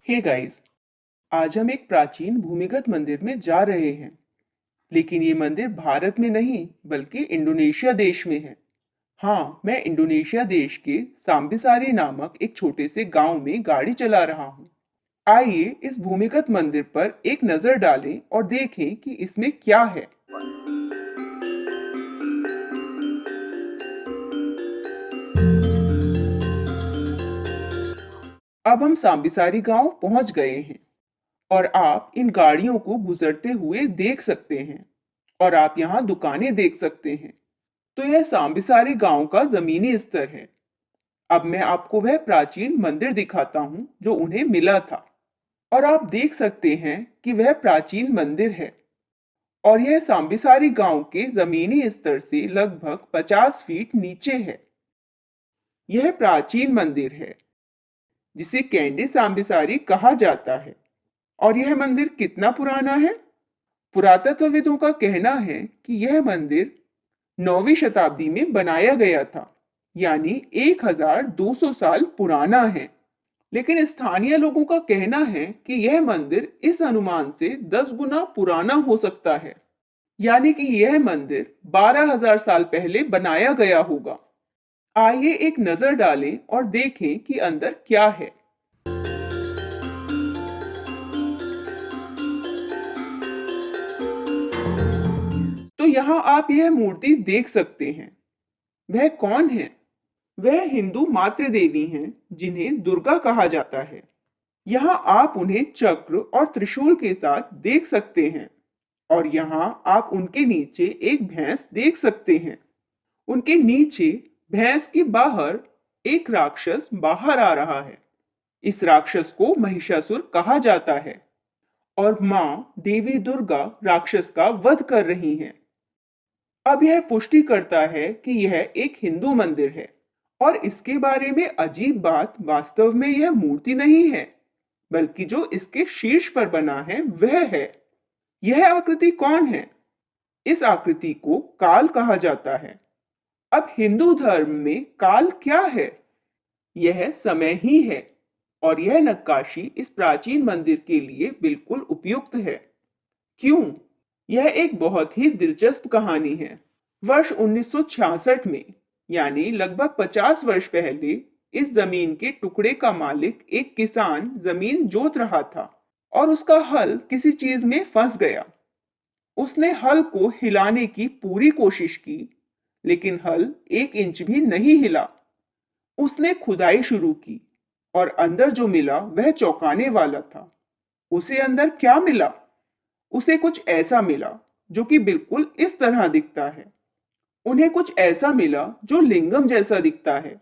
Hey guys, आज हम एक प्राचीन भूमिगत मंदिर में जा रहे हैं। लेकिन ये मंदिर भारत में नहीं बल्कि इंडोनेशिया देश में है। हाँ, मैं इंडोनेशिया देश के सांबिसारी नामक एक छोटे से गांव में गाड़ी चला रहा हूँ। आइए इस भूमिगत मंदिर पर एक नजर डालें और देखें कि इसमें क्या है। अब हम सांबिसारी गांव पहुंच गए हैं और आप इन गाड़ियों को गुजरते हुए देख सकते हैं और आप यहाँ दुकानें देख सकते हैं। तो यह सांबिसारी गांव का जमीनी स्तर है। अब मैं आपको वह प्राचीन मंदिर दिखाता हूँ जो उन्हें मिला था। और आप देख सकते हैं कि वह प्राचीन मंदिर है और यह सांबिसारी गांव के जमीनी स्तर से लगभग 50 फीट नीचे है। यह प्राचीन मंदिर है जिसे कैंडी सांबिसारी कहा जाता है। और यह मंदिर कितना पुराना है? पुरातत्वविदों का कहना है कि यह मंदिर 9वीं शताब्दी में बनाया गया था, यानी 1200 साल पुराना है। लेकिन स्थानीय लोगों का कहना है कि यह मंदिर इस अनुमान से 10 गुना पुराना हो सकता है, यानी कि यह मंदिर 12,000 साल पहले बनाया गया होगा। आइए एक नजर डालें और देखें कि अंदर क्या है। तो यहाँ आप यह मूर्ति देख सकते हैं। वह कौन है? वह हिंदू मातृ देवी हैं जिन्हें दुर्गा कहा जाता है। यहाँ आप उन्हें चक्र और त्रिशूल के साथ देख सकते हैं और यहाँ आप उनके नीचे एक भैंस देख सकते हैं। उनके नीचे भैंस के बाहर एक राक्षस बाहर आ रहा है। इस राक्षस को महिषासुर कहा जाता है और माँ देवी दुर्गा राक्षस का वध कर रही हैं। अब यह पुष्टि करता है कि यह एक हिंदू मंदिर है। और इसके बारे में अजीब बात वास्तव में यह मूर्ति नहीं है, बल्कि जो इसके शीर्ष पर बना है वह है। यह आकृति कौन है? इस आकृति को काल कहा जाता है। अब हिंदू धर्म में काल क्या है? यह समय ही है और यह नक्काशी इस प्राचीन मंदिर के लिए बिल्कुल उपयुक्त है। क्यों? यह एक बहुत ही दिलचस्प कहानी है। वर्ष 1966 में, यानी लगभग 50 वर्ष पहले, इस जमीन के टुकड़े का मालिक एक किसान जमीन जोत रहा था और उसका हल किसी चीज में फंस गया। उसने हल को हिलाने की पूरी कोशिश की, लेकिन हल 1 इंच भी नहीं हिला। उसने खुदाई शुरू की और अंदर जो मिला वह चौंकाने वाला था। उसे अंदर क्या मिला? उसे कुछ ऐसा मिला जो कि बिल्कुल इस तरह दिखता है। उन्हें कुछ ऐसा मिला जो लिंगम जैसा दिखता है।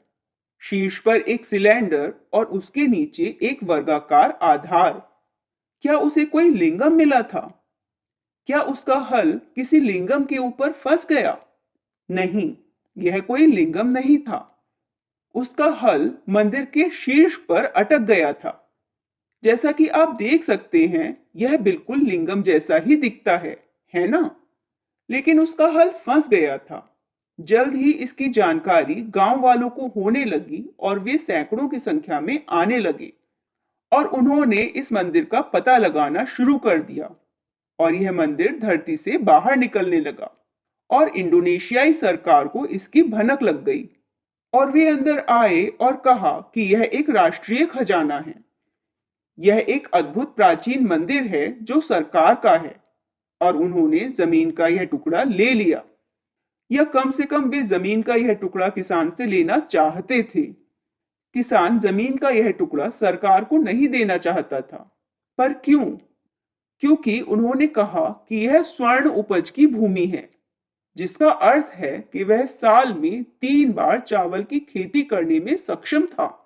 शीर्ष पर एक सिलेंडर और उसके नीचे एक वर्गाकार आधार। क्या उसे कोई लिंगम मिला था? क्या उसका हल किसी लिंगम के ऊपर फंस गया? नहीं, यह कोई लिंगम नहीं था। उसका हल मंदिर के शीर्ष पर अटक गया था। जैसा कि आप देख सकते हैं, यह बिल्कुल लिंगम जैसा ही दिखता है ना? लेकिन उसका हल फंस गया था। जल्द ही इसकी जानकारी गांव वालों को होने लगी और वे सैकड़ों की संख्या में आने लगे और उन्होंने इस मंदिर का पता लगाना शुरू कर दिया। और यह मंदिर धरती से बाहर निकलने लगा और इंडोनेशियाई सरकार को इसकी भनक लग गई और वे अंदर आए और कहा कि यह एक राष्ट्रीय खजाना है। यह एक अद्भुत प्राचीन मंदिर है जो सरकार का है और उन्होंने जमीन का यह टुकड़ा ले लिया, या कम से कम वे जमीन का यह टुकड़ा किसान से लेना चाहते थे। किसान जमीन का यह टुकड़ा सरकार को नहीं देना चाहता था। पर क्यों? क्योंकि उन्होंने कहा कि यह स्वर्ण उपज की भूमि है, जिसका अर्थ है कि वह साल में 3 बार चावल की खेती करने में सक्षम था।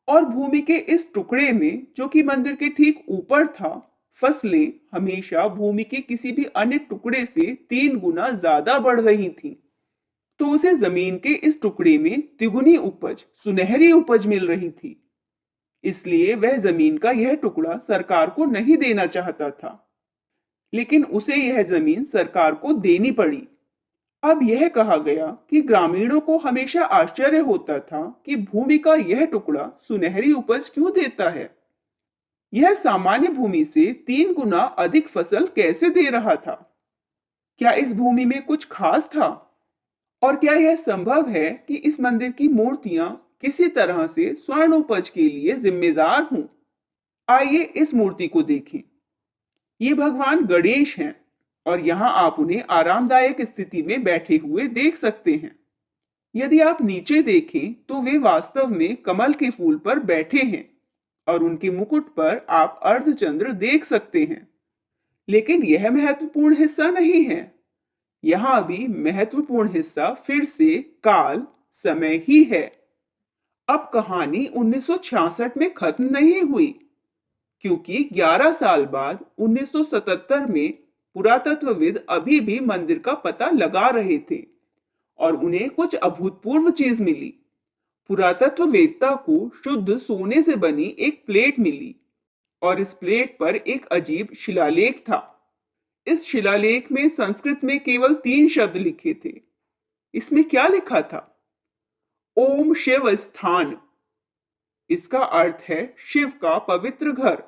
और भूमि के इस टुकड़े में, जो कि मंदिर के ठीक ऊपर था, फसलें हमेशा भूमि के किसी भी अन्य टुकड़े से 3 गुना ज्यादा बढ़ रही थीं। तो उसे जमीन के इस टुकड़े में तिगुनी उपज, सुनहरी उपज मिल रही थी। इसलिए वह जमीन का यह टुकड़ा सरकार को नहीं देना चाहता था, लेकिन उसे यह जमीन सरकार को देनी पड़ी। अब यह कहा गया कि ग्रामीणों को हमेशा आश्चर्य होता था कि भूमि का यह टुकड़ा सुनहरी उपज क्यों देता है। यह सामान्य भूमि से 3 गुना अधिक फसल कैसे दे रहा था? क्या इस भूमि में कुछ खास था? और क्या यह संभव है कि इस मंदिर की मूर्तियां किसी तरह से स्वर्णोपज के लिए जिम्मेदार हों? आइए इस मूर्ति को देखें। ये भगवान गणेश हैं और यहाँ आप उन्हें आरामदायक स्थिति में बैठे हुए देख सकते हैं। यदि आप नीचे देखें तो वे वास्तव में कमल के फूल पर बैठे हैं और उनके मुकुट पर आप अर्धचंद्र देख सकते हैं। लेकिन यह महत्वपूर्ण हिस्सा नहीं है। यहाँ भी महत्वपूर्ण हिस्सा फिर से काल, समय ही है। अब कहानी 1966 में खत्म नहीं हुई, क्योंकि 11 साल बाद 1977 में पुरातत्वविद अभी भी मंदिर का पता लगा रहे थे और उन्हें कुछ अभूतपूर्व चीज मिली। पुरातत्ववेत्ता को शुद्ध सोने से बनी एक प्लेट मिली और इस प्लेट पर एक अजीब शिलालेख था। इस शिलालेख में संस्कृत में केवल 3 शब्द लिखे थे। इसमें क्या लिखा था? ओम शिव स्थान। इसका अर्थ है शिव का पवित्र घर।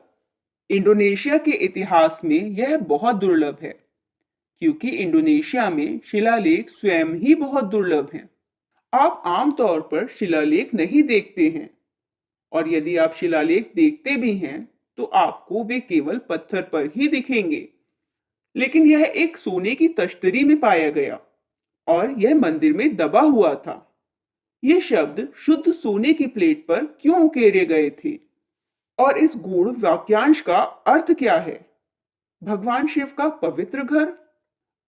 इंडोनेशिया के इतिहास में यह बहुत दुर्लभ है, क्योंकि इंडोनेशिया में शिलालेख स्वयं ही बहुत दुर्लभ हैं। आप आमतौर पर शिलालेख नहीं देखते हैं, और यदि आप शिलालेख देखते भी हैं तो आपको वे केवल पत्थर पर ही दिखेंगे। लेकिन यह एक सोने की तश्तरी में पाया गया और यह मंदिर में दबा हुआ था। ये शब्द शुद्ध सोने की प्लेट पर क्यों उकेरे गए थे? और इस गूढ़ वाक्यांश का अर्थ क्या है? भगवान शिव का पवित्र घर?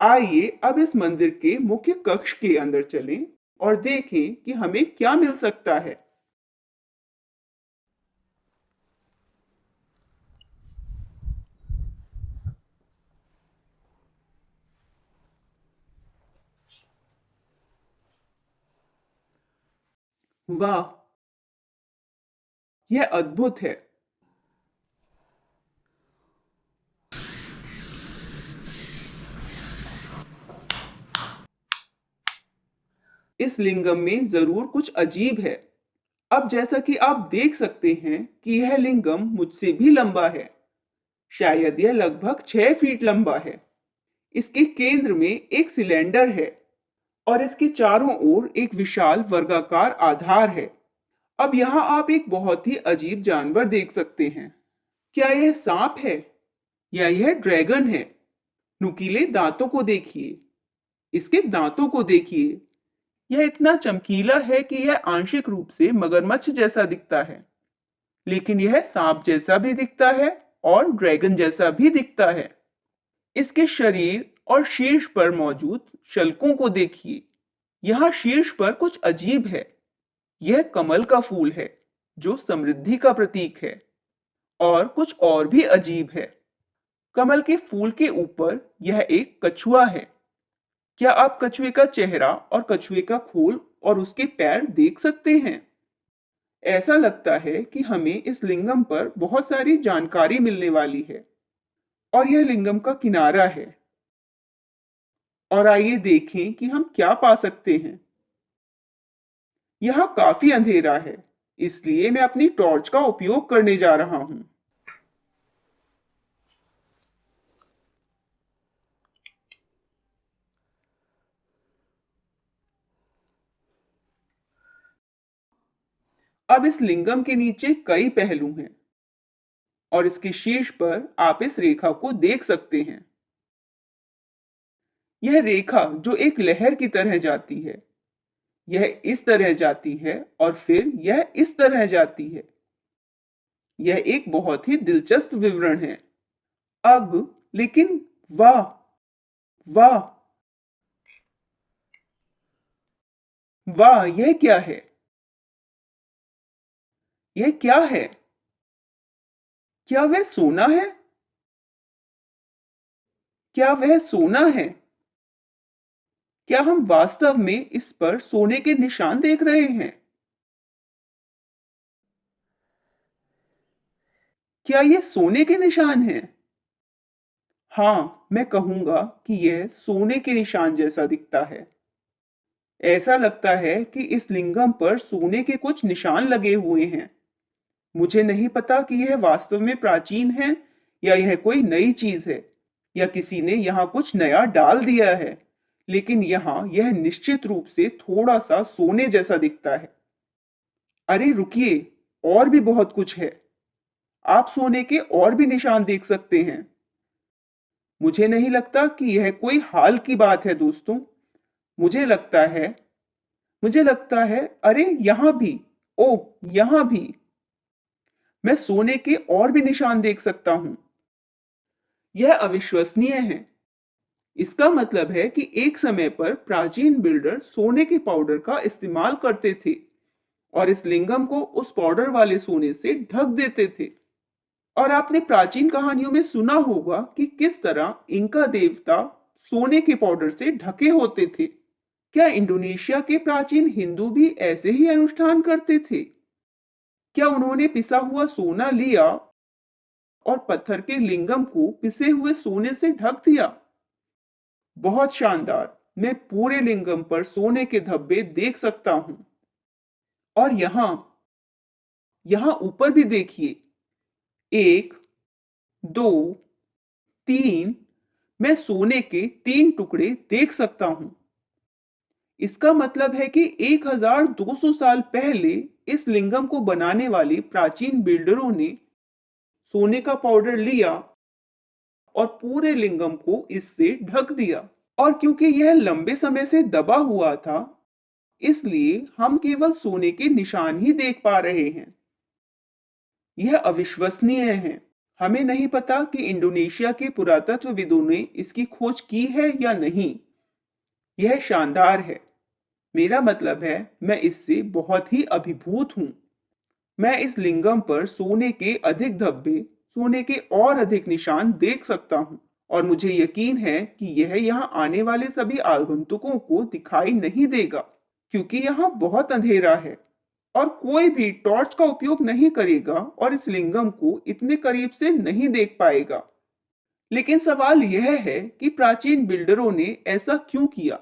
आइए अब इस मंदिर के मुख्य कक्ष के अंदर चलें और देखें कि हमें क्या मिल सकता है। वाह, यह अद्भुत है। इस लिंगम में जरूर कुछ अजीब है। अब जैसा कि आप देख सकते हैं कि यह लिंगम मुझसे भी लंबा है। शायद यह लगभग 6 फीट लंबा है। इसके केंद्र में एक सिलेंडर है और इसके चारों ओर एक विशाल वर्गाकार आधार है। अब यहाँ आप एक बहुत ही अजीब जानवर देख सकते हैं। क्या यह सांप है या यह ड्रैगन है? नुकीले दांतों को देखिए। इसके दांतों को देखिए। यह इतना चमकीला है कि यह आंशिक रूप से मगरमच्छ जैसा दिखता है, लेकिन यह सांप जैसा भी दिखता है और ड्रैगन जैसा भी दिखता है। इसके शरीर और शीर्ष पर मौजूद शल्कों को देखिए। यहाँ शीर्ष पर कुछ अजीब है। यह कमल का फूल है जो समृद्धि का प्रतीक है। और कुछ और भी अजीब है। कमल के फूल के ऊपर यह एक कछुआ है। क्या आप कछुए का चेहरा और कछुए का खोल और उसके पैर देख सकते हैं? ऐसा लगता है कि हमें इस लिंगम पर बहुत सारी जानकारी मिलने वाली है। और यह लिंगम का किनारा है। और आइए देखें कि हम क्या पा सकते हैं। यहाँ काफी अंधेरा है, इसलिए मैं अपनी टॉर्च का उपयोग करने जा रहा हूँ। अब इस लिंगम के नीचे कई पहलू हैं और इसके शीर्ष पर आप इस रेखा को देख सकते हैं। यह रेखा जो एक लहर की तरह जाती है, यह इस तरह जाती है और फिर यह इस तरह जाती है। यह एक बहुत ही दिलचस्प विवरण है। अब लेकिन वाह, वाह, वाह, यह क्या है? यह क्या है? क्या वह सोना है? क्या वह सोना है? क्या हम वास्तव में इस पर सोने के निशान देख रहे हैं? क्या ये सोने के निशान हैं? हाँ, मैं कहूंगा कि यह सोने के निशान जैसा दिखता है। ऐसा लगता है कि इस लिंगम पर सोने के कुछ निशान लगे हुए हैं। मुझे नहीं पता कि यह वास्तव में प्राचीन है या यह कोई नई चीज है या किसी ने यहाँ कुछ नया डाल दिया है, लेकिन यहाँ यह निश्चित रूप से थोड़ा सा सोने जैसा दिखता है। अरे रुकिए, और भी बहुत कुछ है। आप सोने के और भी निशान देख सकते हैं। मुझे नहीं लगता कि यह कोई हाल की बात है दोस्तों। मुझे लगता है अरे यहाँ भी, ओह यहाँ भी, मैं सोने के और भी निशान देख सकता हूं। यह अविश्वसनीय है। इसका मतलब है कि एक समय पर प्राचीन बिल्डर सोने के पाउडर का इस्तेमाल करते थे और इस लिंगम को उस पाउडर वाले सोने से ढक देते थे। और आपने प्राचीन कहानियों में सुना होगा कि किस तरह इंका देवता सोने के पाउडर से ढके होते थे। क्या इंडोनेशिया के प्राचीन हिंदू भी ऐसे ही अनुष्ठान करते थे? क्या उन्होंने पिसा हुआ सोना लिया और पत्थर के लिंगम को पिसे हुए सोने से ढक दिया? बहुत शानदार। मैं पूरे लिंगम पर सोने के धब्बे देख सकता हूं। और यहां ऊपर भी देखिए, 1, 2, 3, मैं सोने के 3 टुकड़े देख सकता हूं। इसका मतलब है कि 1200 साल पहले इस लिंगम को बनाने वाले प्राचीन बिल्डरों ने सोने का पाउडर लिया और पूरे लिंगम को इससे ढक दिया। और क्योंकि यह लंबे समय से दबा हुआ था, इसलिए हम केवल सोने के निशान ही देख पा रहे हैं। यह अविश्वसनीय है। हमें नहीं पता कि इंडोनेशिया के पुरातत्वविदों ने इसकी खोज की है या नहीं। यह शानदार है। मेरा मतलब है, मैं इससे बहुत ही अभिभूत हूं। मैं इस लिंगम पर सोने के अधिक धब्बे, सोने के और अधिक निशान देख सकता हूं और मुझे यकीन है कि यह यहाँ आने वाले सभी आगंतुकों को दिखाई नहीं देगा, क्योंकि यहाँ बहुत अंधेरा है और कोई भी टॉर्च का उपयोग नहीं करेगा और इस लिंगम को इतने करीब से नहीं देख पाएगा। लेकिन सवाल यह है कि प्राचीन बिल्डरों ने ऐसा क्यों किया?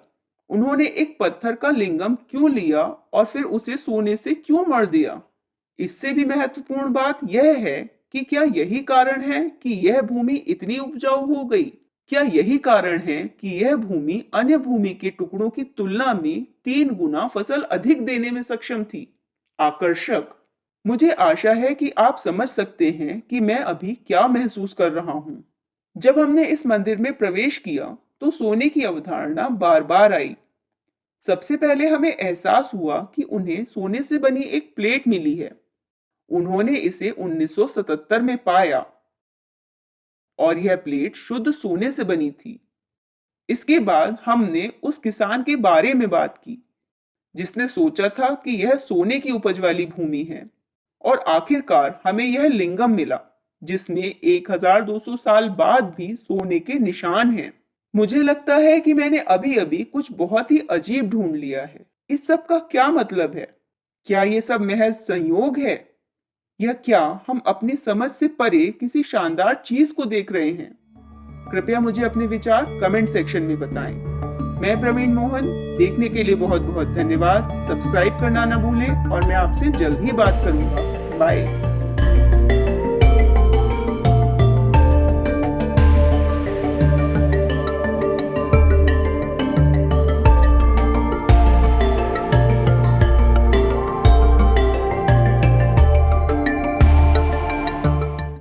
उन्होंने एक पत्थर का लिंगम क्यों लिया और फिर उसे सोने से क्यों मढ़ दिया? इससे भी महत्वपूर्ण बात यह है कि क्या यही कारण है कि यह भूमि इतनी उपजाऊ हो गई? क्या यही कारण है कि यह भूमि अन्य भूमि के टुकड़ों की तुलना में 3 गुना फसल अधिक देने में सक्षम थी? आकर्षक। मुझे आशा है कि आप समझ सकते हैं कि मैं अभी क्या महसूस कर रहा हूं। जब हमने इस मंदिर में प्रवेश किया तो सोने की अवधारणा बार बार आई। सबसे पहले हमें एहसास हुआ कि उन्हें सोने से बनी एक प्लेट मिली है। उन्होंने इसे 1977 में पाया और यह प्लेट शुद्ध सोने से बनी थी। इसके बाद हमने उस किसान के बारे में बात की जिसने सोचा था कि यह सोने की उपज वाली भूमि है, और आखिरकार हमें यह लिंगम मिला जिसमें 1200 साल बाद भी सोने के निशान हैं। मुझे लगता है कि मैंने अभी अभी कुछ बहुत ही अजीब ढूंढ लिया है। इस सब का क्या मतलब है? क्या ये सब महज संयोग है या क्या हम अपनी समझ से परे किसी शानदार चीज को देख रहे हैं? कृपया मुझे अपने विचार कमेंट सेक्शन में बताएं। मैं प्रवीण मोहन। देखने के लिए बहुत बहुत धन्यवाद। सब्सक्राइब करना ना भूलें और मैं आपसे जल्द ही बात करूंगा। बाय।